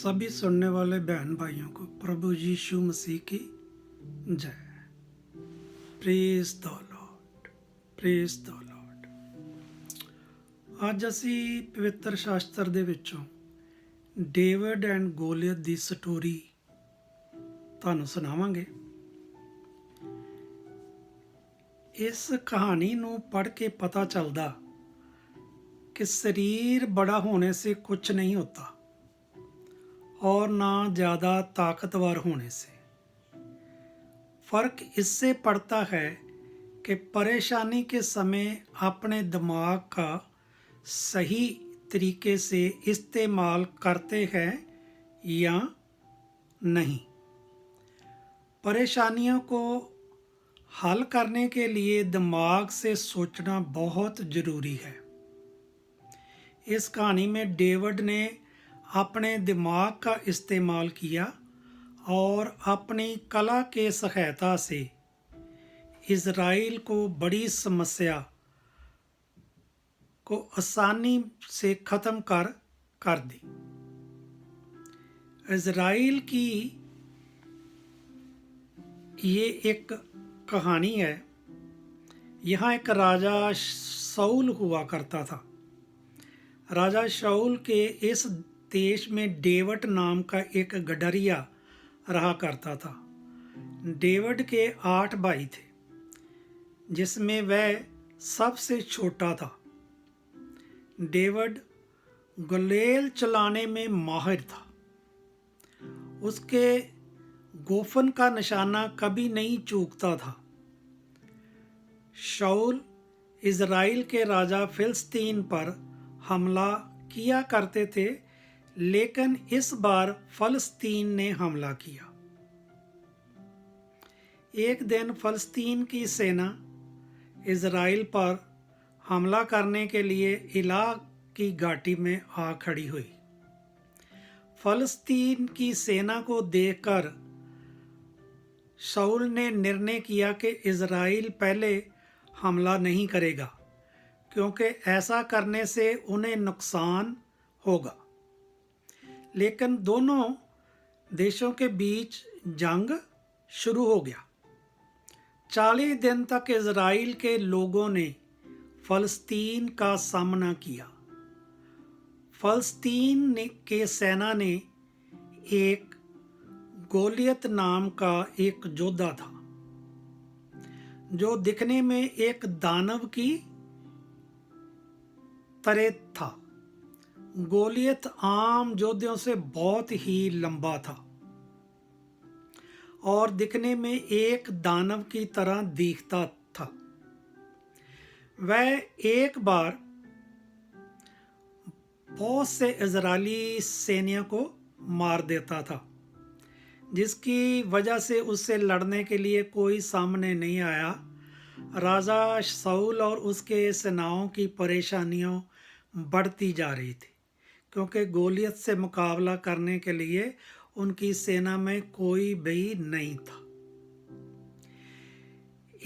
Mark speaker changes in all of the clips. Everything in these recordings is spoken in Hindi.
Speaker 1: सभी सुनने वाले बहन भाइयों को प्रभु यीशु मसीह की जय। Praise the Lord, praise the Lord. ਅੱਜ ਅਸੀਂ ਪਵਿੱਤਰ ਸ਼ਾਸਤਰ ਦੇ ਵਿੱਚੋਂ ਡੇਵਿਡ ਐਂਡ ਗੋਲੀਅਥ ਦੀ ਸਟੋਰੀ ਤੁਹਾਨੂੰ ਸੁਣਾਵਾਂਗੇ। ਇਸ ਕਹਾਣੀ ਨੂੰ पढ़ के पता चलता कि शरीर बड़ा होने से कुछ नहीं होता और ना ज़्यादा ताकतवर होने से। फ़र्क इससे पड़ता है कि परेशानी के समय अपने दिमाग का सही तरीके से इस्तेमाल करते हैं या नहीं। परेशानियों को हल करने के लिए दिमाग से सोचना बहुत ज़रूरी है। इस कहानी में डेविड ने अपने दिमाग का इस्तेमाल किया और अपनी कला के सहायता से इज़राइल को बड़ी समस्या को आसानी से ख़त्म कर दी। इज़राइल की ये एक कहानी है। यहाँ एक राजा शाऊल हुआ करता था। राजा शाऊल के इस देश में डेविड नाम का एक गडरिया रहा करता था। डेविड के 8 भाई थे जिसमें वह सबसे छोटा था। डेविड गुलेल चलाने में माहिर था। उसके गोफन का निशाना कभी नहीं चूकता था। शाऊल इज़राइल के राजा फिलिस्तीन पर हमला किया करते थे, लेकिन इस बार फिलिस्तीन ने हमला किया। एक दिन फिलिस्तीन की सेना इज़राइल पर हमला करने के लिए इला की घाटी में आ खड़ी हुई। फिलिस्तीन की सेना को देखकर शाऊल ने निर्णय किया कि इज़राइल पहले हमला नहीं करेगा, क्योंकि ऐसा करने से उन्हें नुकसान होगा। लेकिन दोनों देशों के बीच जंग शुरू हो गया। 40 दिन तक इज़राइल के लोगों ने फ़लस्तीन का सामना किया। फ़लस्तीन के सेना ने एक गोलियत नाम का एक योद्धा था, जो दिखने में एक दानव की तरह था। गोलियत आम योद्धाओं से बहुत ही लंबा था और दिखने में एक दानव की तरह दिखता था। वह एक बार बहुत से इज़राइली सैनिकों को मार देता था, जिसकी वजह से उससे लड़ने के लिए कोई सामने नहीं आया। राजा शाऊल और उसके सेनाओं की परेशानियां बढ़ती जा रही थी, क्योंकि गोलियत से मुकाबला करने के लिए उनकी सेना में कोई भी नहीं था।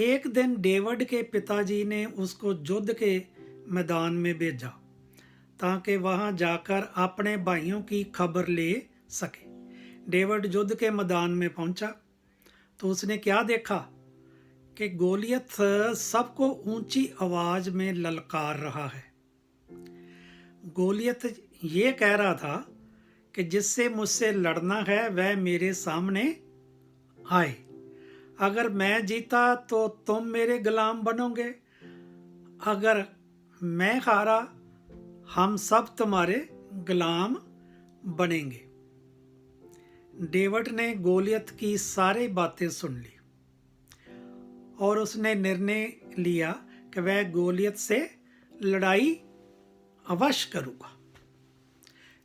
Speaker 1: एक दिन डेविड के पिताजी ने उसको युद्ध के मैदान में भेजा ताकि वहां जाकर अपने भाइयों की खबर ले सके। डेविड युद्ध के मैदान में पहुंचा तो उसने क्या देखा कि गोलियत सबको ऊंची आवाज में ललकार रहा है। गोलियत ये कह रहा था कि जिससे मुझसे लड़ना है वह मेरे सामने आए। अगर मैं जीता तो तुम मेरे गुलाम बनोगे, अगर मैं हारा हम सब तुम्हारे गुलाम बनेंगे। डेविड ने गोलियत की सारी बातें सुन ली और उसने निर्णय लिया कि वह गोलियत से लड़ाई अवश्य करूँगा,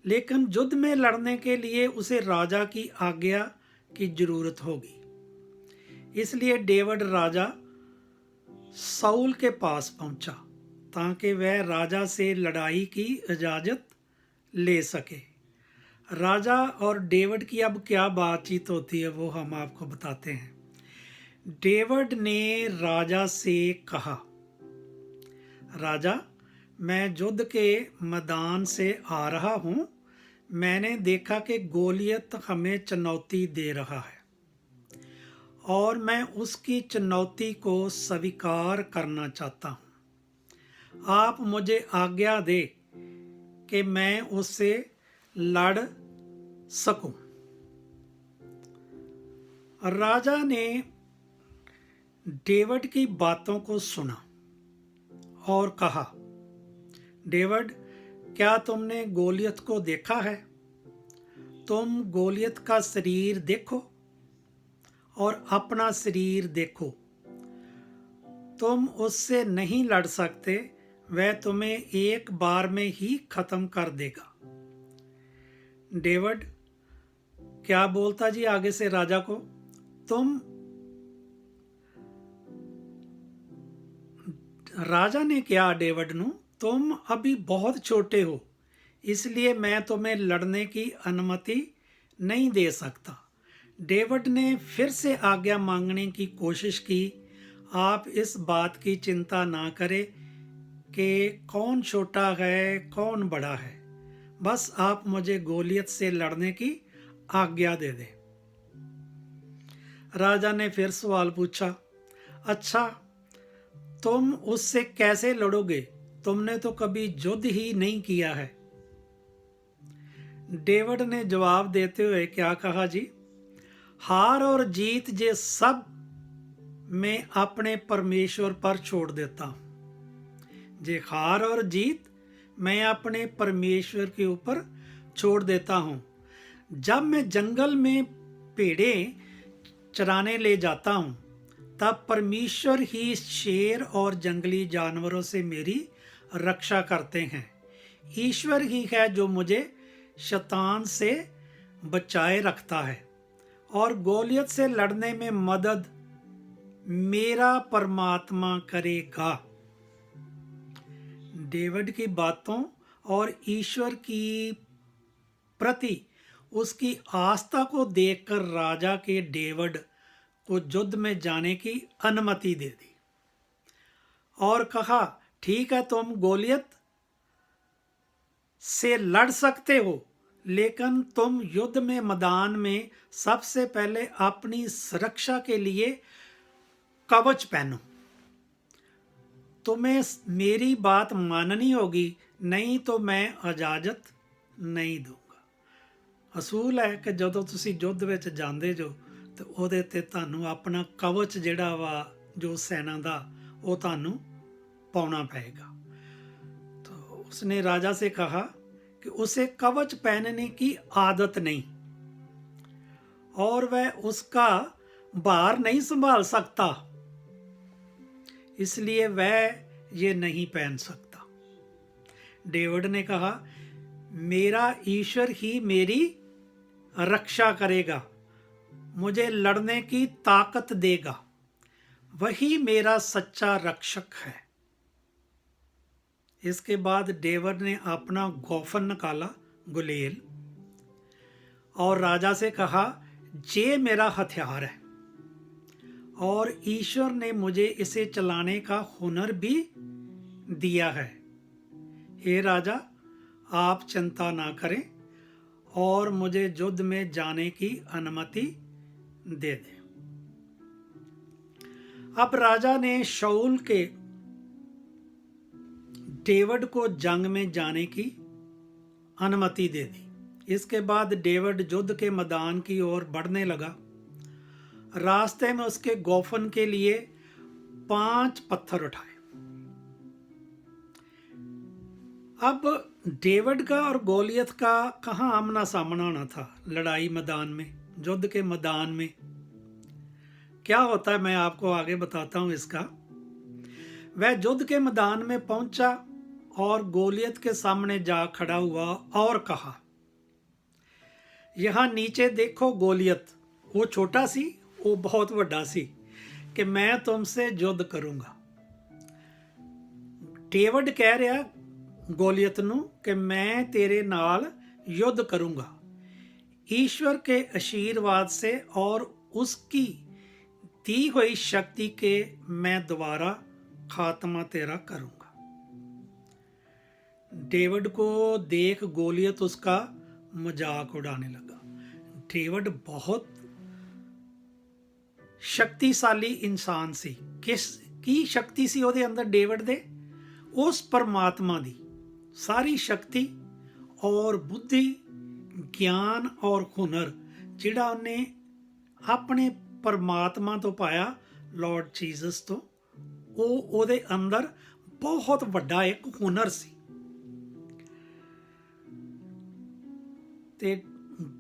Speaker 1: लेकिन युद्ध में लड़ने के लिए उसे राजा की आज्ञा की जरूरत होगी। इसलिए डेविड राजा शाऊल के पास पहुंचा ताकि वह राजा से लड़ाई की इजाज़त ले सके। राजा और डेविड की अब क्या बातचीत होती है वो हम आपको बताते हैं। डेविड ने राजा से कहा, राजा, मैं युद्ध के मैदान से आ रहा हूँ, मैंने देखा कि गोलियत हमें चुनौती दे रहा है और मैं उसकी चुनौती को स्वीकार करना चाहता हूँ। आप मुझे आज्ञा दे कि मैं उससे लड़ सकूं। राजा ने डेविड की बातों को सुना और कहा, डेविड, क्या तुमने गोलियत को देखा है? तुम गोलियत का शरीर देखो और अपना शरीर देखो। तुम उससे नहीं लड़ सकते, वह तुम्हें एक बार में ही खत्म कर देगा। डेविड क्या बोलता जी आगे से राजा को, राजा ने क्या डेविड नू, तुम अभी बहुत छोटे हो, इसलिए मैं तुम्हें लड़ने की अनुमति नहीं दे सकता। डेविड ने फिर से आज्ञा मांगने की कोशिश की। आप इस बात की चिंता ना करें कि कौन छोटा है कौन बड़ा है, बस आप मुझे गोलियत से लड़ने की आज्ञा दे दें। राजा ने फिर सवाल पूछा, अच्छा, तुम उससे कैसे लड़ोगे? तुमने तो कभी युद्ध ही नहीं किया है। डेविड ने जवाब देते हुए क्या कहा जी, हार और जीत ये सब मैं अपने परमेश्वर पर छोड़ देता हूं। जे हार और जीत मैं अपने परमेश्वर के ऊपर छोड़ देता हूं। जब मैं जंगल में भेड़ें चराने ले जाता हूं, तब परमेश्वर ही शेर और जंगली जानवरों से मेरी रक्षा करते हैं। ईश्वर ही है जो मुझे शैतान से बचाए रखता है और गोलियत से लड़ने में मदद मेरा परमात्मा करेगा। डेविड की बातों और ईश्वर की प्रति उसकी आस्था को देखकर राजा के डेविड को युद्ध में जाने की अनुमति दे दी और कहा, ठीक है, तुम गोलियत से लड़ सकते हो, लेकिन तुम युद्ध में मैदान में सबसे पहले अपनी सुरक्षा के लिए कवच पहनो। तुम्हें मेरी बात माननी होगी, नहीं तो मैं इजाजत नहीं दूंगा। असूल है कि ਜਦੋਂ ਤੁਸੀਂ युद्ध ਵਿੱਚ ਜਾਂਦੇ ਜੋ ਤੇ ਉਹਦੇ ਤੇ ਤੁਹਾਨੂੰ ਆਪਣਾ ਕਵਚ ਜਿਹੜਾ ਵਾ ਜੋ ਸੈਨਾ ਦਾ ਉਹ ਤੁਹਾਨੂੰ पाना पड़ेगा। तो उसने राजा से कहा कि उसे कवच पहनने की आदत नहीं और वह उसका भार नहीं संभाल सकता, इसलिए वह ये नहीं पहन सकता। डेविड ने कहा, मेरा ईश्वर ही मेरी रक्षा करेगा, मुझे लड़ने की ताकत देगा, वही मेरा सच्चा रक्षक है। इसके बाद डेविड ने अपना गोफन निकाला, गुलेल, और राजा से कहा, ये मेरा हथियार है और ईश्वर ने मुझे इसे चलाने का हुनर भी दिया है। हे राजा, आप चिंता ना करें और मुझे युद्ध में जाने की अनुमति दे दें। अब राजा ने शाऊल के डेविड को जंग में जाने की अनुमति दे दी। इसके बाद डेविड युद्ध के मैदान की ओर बढ़ने लगा। रास्ते में उसके गोफन के लिए 5 पत्थर उठाए। अब डेविड का और गोलियत का कहाँ आमना सामना होना था? लड़ाई मैदान में, युद्ध के मैदान में क्या होता है मैं आपको आगे बताता हूं इसका। वह युद्ध के मैदान में पहुंचा और गोलियत के सामने जा खड़ा हुआ और कहा, यहां नीचे देखो गोलियत, वो छोटा सी, वो बहुत बड़ा सी, कि मैं तुमसे युद्ध करूंगा। डेविड कह रहा गोलियत नू कि मैं तेरे नाल युद्ध करूंगा, ईश्वर के आशीर्वाद से और उसकी दी हुई शक्ति के मैं दोबारा खात्मा तेरा करूंगा। डेविड को देख गोलियत उसका मजाक उड़ाने लगा। डेविड बहुत शक्तिशाली इंसान सी। किस की शक्ति सी ਉਹਦੇ ਅੰਦਰ ਡੇਵਿਡ ਦੇ? ਉਸ परमात्मा ਦੀ ਸਾਰੀ ਸ਼ਕਤੀ ਔਰ ਬੁੱਧੀ, ਗਿਆਨ ਔਰ ਹੁਨਰ ਜਿਹੜਾ ਉਹਨੇ ਆਪਣੇ ਪਰਮਾਤਮਾ ਤੋਂ ਪਾਇਆ, ਲਾਰਡ ਜੀਸਸ ਤੋਂ, ਉਹ ਉਹਦੇ ਅੰਦਰ ਬਹੁਤ ਵੱਡਾ ਇੱਕ ਹੁਨਰ ਸੀ। ਤੇ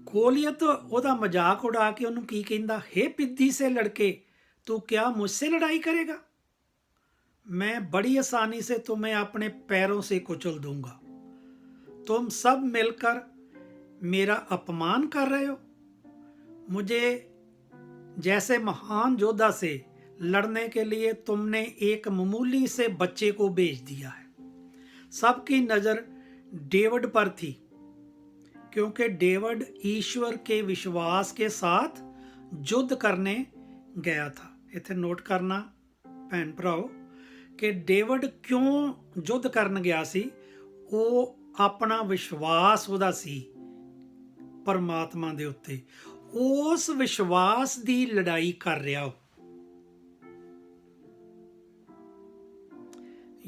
Speaker 1: ਗੋਲੀਅਤ ਉਹਦਾ ਮਜ਼ਾਕ ਉਡਾ ਕੇ ਉਹਨੂੰ ਕੀ ਕਹਿੰਦਾ, हे पिद्दी से लड़के तू क्या मुझसे लड़ाई करेगा? मैं बड़ी आसानी से तुम्हें अपने पैरों से कुचल दूंगा। तुम सब मिलकर मेरा अपमान कर रहे हो। मुझे जैसे महान योद्धा से लड़ने के लिए तुमने एक मामूली से बच्चे को भेज दिया है। सबकी नज़र डेविड पर थी क्योंकि डेविड ईश्वर के विश्वास के साथ युद्ध करने गया था। इत्थे नोट करना भैन भराओ कि डेविड क्यों युद्ध करन गया सी? ਉਹ ਆਪਣਾ ਵਿਸ਼ਵਾਸ ਉਹਦਾ ਸੀ ਪਰਮਾਤਮਾ ਦੇ ਉੱਤੇ, ਉਸ ਵਿਸ਼ਵਾਸ ਦੀ ਲੜਾਈ ਕਰ ਰਿਹਾ।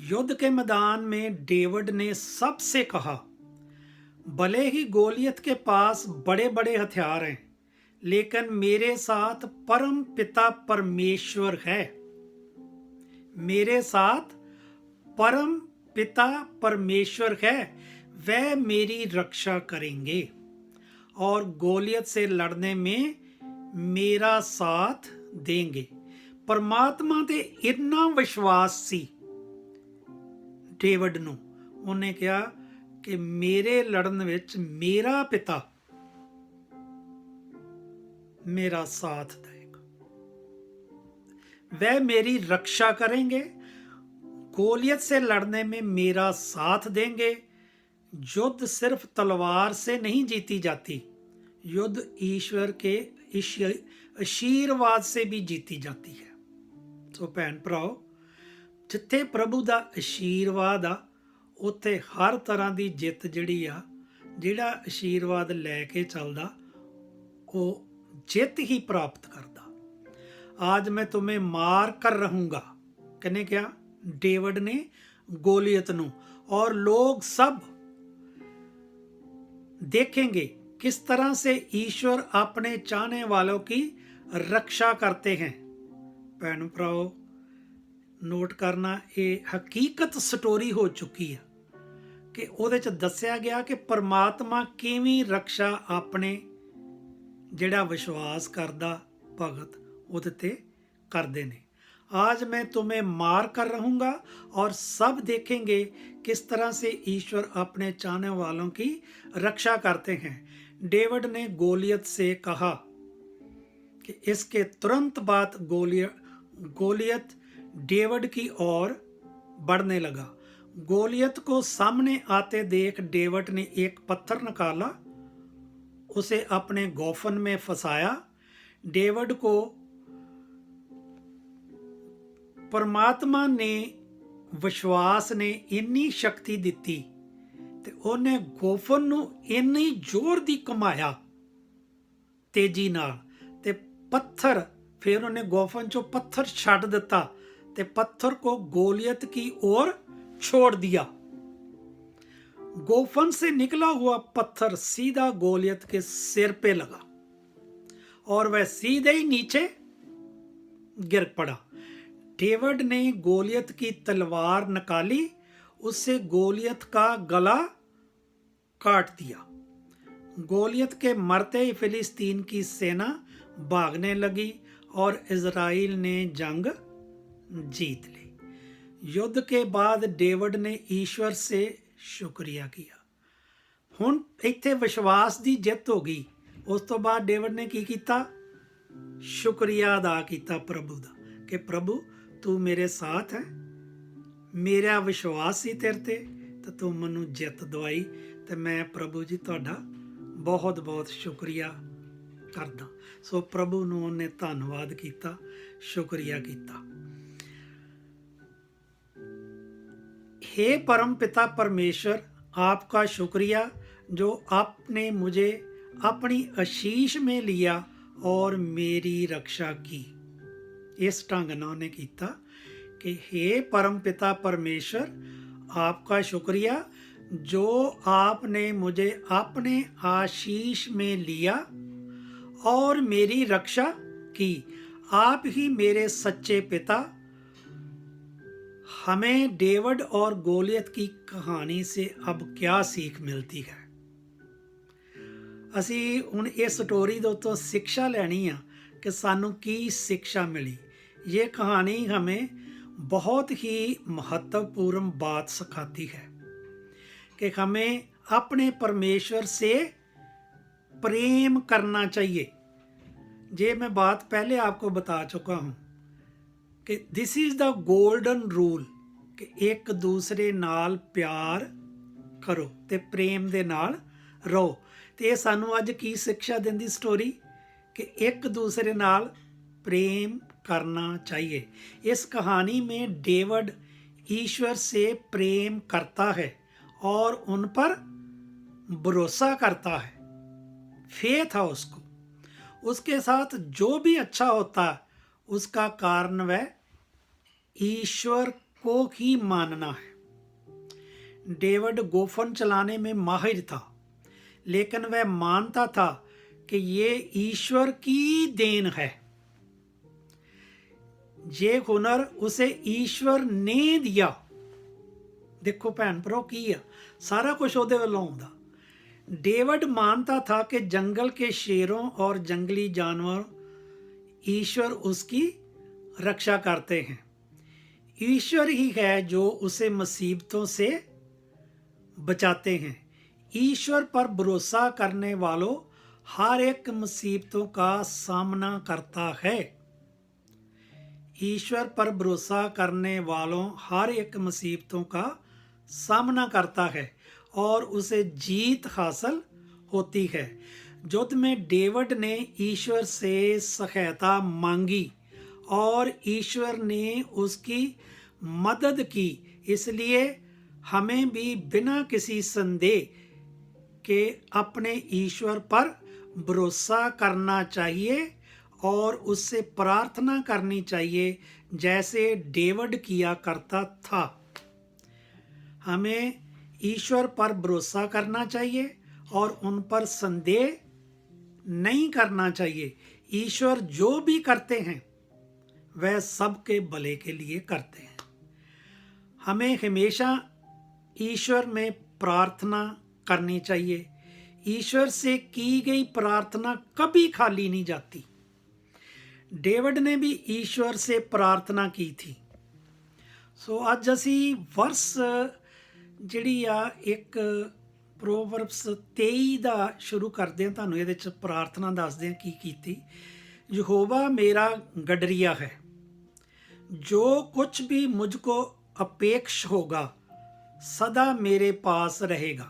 Speaker 1: युद्ध के मैदान में डेविड ने सबसे कहा, भले ही गोलियत के पास बड़े बड़े हथियार हैं, लेकिन मेरे साथ परम पिता परमेश्वर है। मेरे साथ परम पिता परमेश्वर है, वह मेरी रक्षा करेंगे और गोलियत से लड़ने में मेरा साथ देंगे। परमात्मा ते इतना विश्वास सी डेविड ਨੂੰ, ਉਹਨੇ ਕਿਹਾ कि मेरे लड़न विच मेरा पिता मेरा साथ देगा, वह मेरी रक्षा करेंगे, गोलियत से लड़ने में मेरा साथ देंगे। युद्ध सिर्फ तलवार से नहीं जीती जाती, युद्ध ईश्वर के आशीर्वाद से भी जीती जाती है। सो भैन भराओ, जिथे प्रभु का आशीर्वाद आ उत्थे हर तरह की जित जिहड़ी आ, जिहड़ा आशीर्वाद लैके चलदा वो जित ही प्राप्त करदा। आज मैं तुम्हें मार कर रहूँगा, किहने कहा? डेविड ने गोलियत नूं। और लोग सब देखेंगे किस तरह से ईश्वर अपने चाहने वालों की रक्षा करते हैं। भैन भराओ नोट करना, ये हकीकत स्टोरी हो चुकी है कि ਉਹਦੇ ਚ ਦੱਸਿਆ ਗਿਆ कि परमात्मा किवें रक्षा अपने ਜਿਹੜਾ विश्वास करदा भगत ਉਹਦੇ ते करदे ने। आज मैं तुम्हें मार कर रहूँगा और सब देखेंगे किस तरह से ईश्वर अपने चाहने वालों की रक्षा करते हैं। डेविड ने गोलियत से कहा कि इसके तुरंत बाद गोलियत डेविड की ओर बढ़ने लगा। गोलियत को सामने आते देख डेविड ने एक पत्थर निकाला, उसे अपने गोफन में फंसाया। डेविड को परमात्मा ने विश्वास ने इन्नी शक्ति दिती ते उन्हें गोफन नूं इन्नी जोर दी घुमाया तेजी नाल, ते पत्थर फिर उन्हें गोफन चो पत्थर छड्ड दिता ते पत्थर को गोलियत की ओर छोड़ दिया। गोफन से निकला हुआ पत्थर सीधा गोलियत के सिर पे लगा और वह सीधे ही नीचे गिर पड़ा। डेविड ने गोलियत की तलवार निकाली, उससे गोलियत का गला काट दिया। गोलियत के मरते ही फिलिस्तीन की सेना भागने लगी और इज़राइल ने जंग जीत ली। युद्ध के बाद डेविड ने ईश्वर से शुक्रिया किया। हुण इत्थे विश्वास की जित हो गई। उस तो बाद डेविड ने की किया? शुक्रिया अदा किया प्रभु का कि प्रभु तू मेरे साथ है, मेरा विश्वास सी तेरे ते, तो तू मैनू जित दवाई, तो मैं प्रभु जी तुहाडा बहुत बहुत शुक्रिया करदा। सो प्रभु नूं उन्हें धन्नवाद किया, शुक्रिया किया। हे परम पिता परमेश्वर, आपका शुक्रिया जो आपने मुझे अपनी आशीष में लिया और मेरी रक्षा की। इस ढंग ਨਾਲ ਉਹਨੇ ਕੀਤਾ कि हे परम पिता परमेश्वर, आपका शुक्रिया जो आपने मुझे अपने आशीष में लिया और मेरी रक्षा की। आप ही मेरे सच्चे पिता। हमें डेविड और गोलियत की कहानी से अब क्या सीख मिलती है। ਅਸੀਂ ਹੁਣ ਇਸ ਸਟੋਰੀ ਦੇ ਉੱਤੋਂ ਸਿੱਖਿਆ ਲੈਣੀ ਆ कि सानू की शिक्षा मिली। ये कहानी हमें बहुत ही महत्वपूर्ण बात सिखाती है कि हमें अपने परमेश्वर से प्रेम करना चाहिए। ये मैं बात पहले आपको बता चुका हूँ कि this is the golden rule कि एक दूसरे नाल प्यार करो ते प्रेम दे नाल रहो। तो ये सानू अज की शिक्षा देंदी स्टोरी कि एक दूसरे नाल प्रेम करना चाहिए। इस कहानी में डेविड ईश्वर से प्रेम करता है और उन पर भरोसा करता है। फेथ है उसको, उसके साथ जो भी अच्छा होता है उसका कारण वह ईश्वर को ही मानना है। डेविड गोफन चलाने में माहिर था, लेकिन वह मानता था कि ये ईश्वर की देन है। ये हुनर उसे ईश्वर ने दिया। देखो भैन भरा की आ, सारा कुछ ਉਹਦੇ ਵੱਲੋਂ ਆਉਂਦਾ। डेविड मानता था कि जंगल के शेरों और जंगली जानवर ईश्वर उसकी रक्षा करते हैं। ईश्वर ही है जो उसे मुसीबतों से बचाते हैं। ईश्वर पर भरोसा करने वालों हर एक मुसीबतों का सामना करता है। ईश्वर पर भरोसा करने वालों हर एक मुसीबतों का सामना करता है और उसे जीत हासिल होती है। युद्ध में डेविड ने ईश्वर से सहायता मांगी और ईश्वर ने उसकी मदद की। इसलिए हमें भी बिना किसी संदेह के अपने ईश्वर पर भरोसा करना चाहिए और उससे प्रार्थना करनी चाहिए जैसे डेविड किया करता था। हमें ईश्वर पर भरोसा करना चाहिए और उन पर संदेह नहीं करना चाहिए। ईश्वर जो भी करते हैं वह सबके भले के लिए करते हैं। हमें हमेशा ईश्वर में प्रार्थना करनी चाहिए। ईश्वर से की गई प्रार्थना कभी खाली नहीं जाती। डेविड ने भी ईश्वर से प्रार्थना की थी। सो अज असी वर्स ਜਿਹੜੀ ਆ ਇੱਕ प्रोवर्ब्स 23 ਦਾ ਸ਼ੁਰੂ ਕਰਦੇ ਹਾਂ। ਤੁਹਾਨੂੰ ਇਹਦੇ 'ਚ ਪ੍ਰਾਰਥਨਾ ਦੱਸਦੇ ਹਾਂ ਕੀ ਕੀਤੀ। यहोवा मेरा गडरिया है, जो कुछ भी मुझको अपेक्ष होगा सदा मेरे पास रहेगा।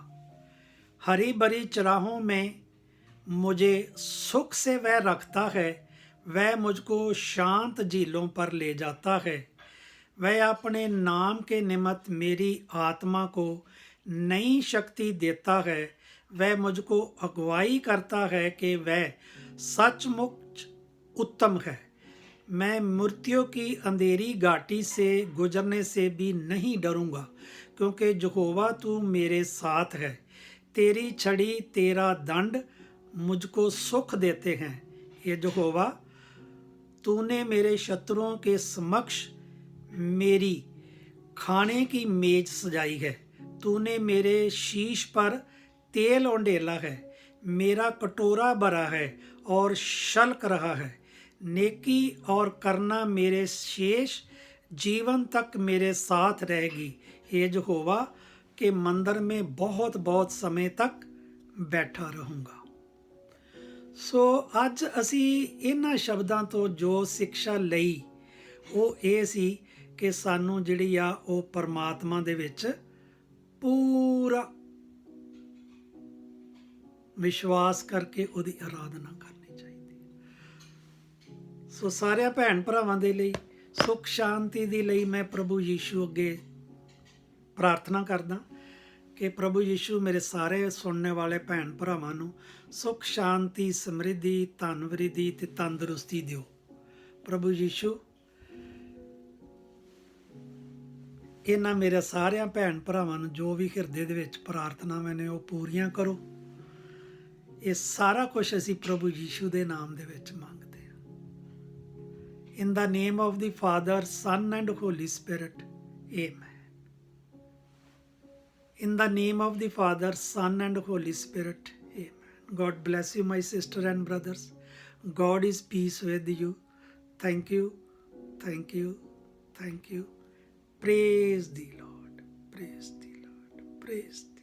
Speaker 1: हरी भरी चराहों में मुझे सुख से वह रखता है, वह मुझको शांत झीलों पर ले जाता है। वह अपने नाम के निमित्त मेरी आत्मा को नई शक्ति देता है। वह मुझको अगुवाई करता है कि वह सचमुच उत्तम है। मैं मृत्यु की अंधेरी घाटी से गुजरने से भी नहीं डरूंगा, क्योंकि यहोवा तू मेरे साथ है। तेरी छड़ी तेरा दंड मुझको सुख देते हैं। ये यहोवा तूने मेरे शत्रुओं के समक्ष मेरी खाने की मेज सजाई है। तूने मेरे शीश पर तेल उंडेला है। मेरा कटोरा भरा है और छलक रहा है। नेकी और करना मेरे शेष जीवन तक मेरे साथ रहेगी। ये यहोवा के मंदिर में बहुत बहुत समय तक बैठा रहूँगा। सो अज असी इन्हां शब्दां तो जो सिक्शा लई ਉਹ ਇਹ ਸੀ ਕਿ ਸਾਨੂੰ ਜਿਹੜੀ ਆ ਉਹ ਪਰਮਾਤਮਾ ਦੇ ਵਿੱਚ ਪੂਰਾ ਵਿਸ਼ਵਾਸ ਕਰਕੇ ਉਹਦੀ ਆਰਾਧਨਾ ਕਰਨੀ ਚਾਹੀਦੀ। ਸੋ ਸਾਰਿਆਂ ਭੈਣ ਭਰਾਵਾਂ ਦੇ ਲਈ ਸੁੱਖ ਸ਼ਾਂਤੀ ਦੇ ਲਈ ਮੈਂ ਪ੍ਰਭੂ ਯੀਸ਼ੂ ਅੱਗੇ ਪ੍ਰਾਰਥਨਾ ਕਰਦਾ ਕਿ ਪ੍ਰਭੂ ਯੀਸ਼ੂ ਮੇਰੇ ਸਾਰੇ ਸੁਣਨੇ ਵਾਲੇ ਭੈਣ ਭਰਾਵਾਂ ਨੂੰ ਸੁਖ ਸ਼ਾਂਤੀ ਸਮਰਿੱਧੀ ਧਨ ਵਰਿੱਧੀ ਤੇ ਤੰਦਰੁਸਤੀ ਦਿਓ। ਪ੍ਰਭੂ ਯੀਸ਼ੂ ਇਹਨਾਂ ਮੇਰੇ ਸਾਰਿਆਂ ਭੈਣ ਭਰਾਵਾਂ ਨੂੰ ਜੋ ਵੀ ਹਿਰਦੇ ਦੇ ਵਿੱਚ ਪ੍ਰਾਰਥਨਾਵਾਂ ਨੇ ਉਹ ਪੂਰੀਆਂ ਕਰੋ। ਇਹ ਸਾਰਾ ਕੁਝ ਅਸੀਂ ਪ੍ਰਭੂ ਯੀਸ਼ੂ ਦੇ ਨਾਮ ਦੇ ਵਿੱਚ ਮੰਗਦੇ ਹਾਂ। In the name of the Father Son and Holy Spirit, amen. In the name of the Father, Son and Holy Spirit, amen. God bless you, my sister and brothers. God is peace with you. Thank you, thank you, thank you. Praise the Lord, praise the Lord, praise the Lord.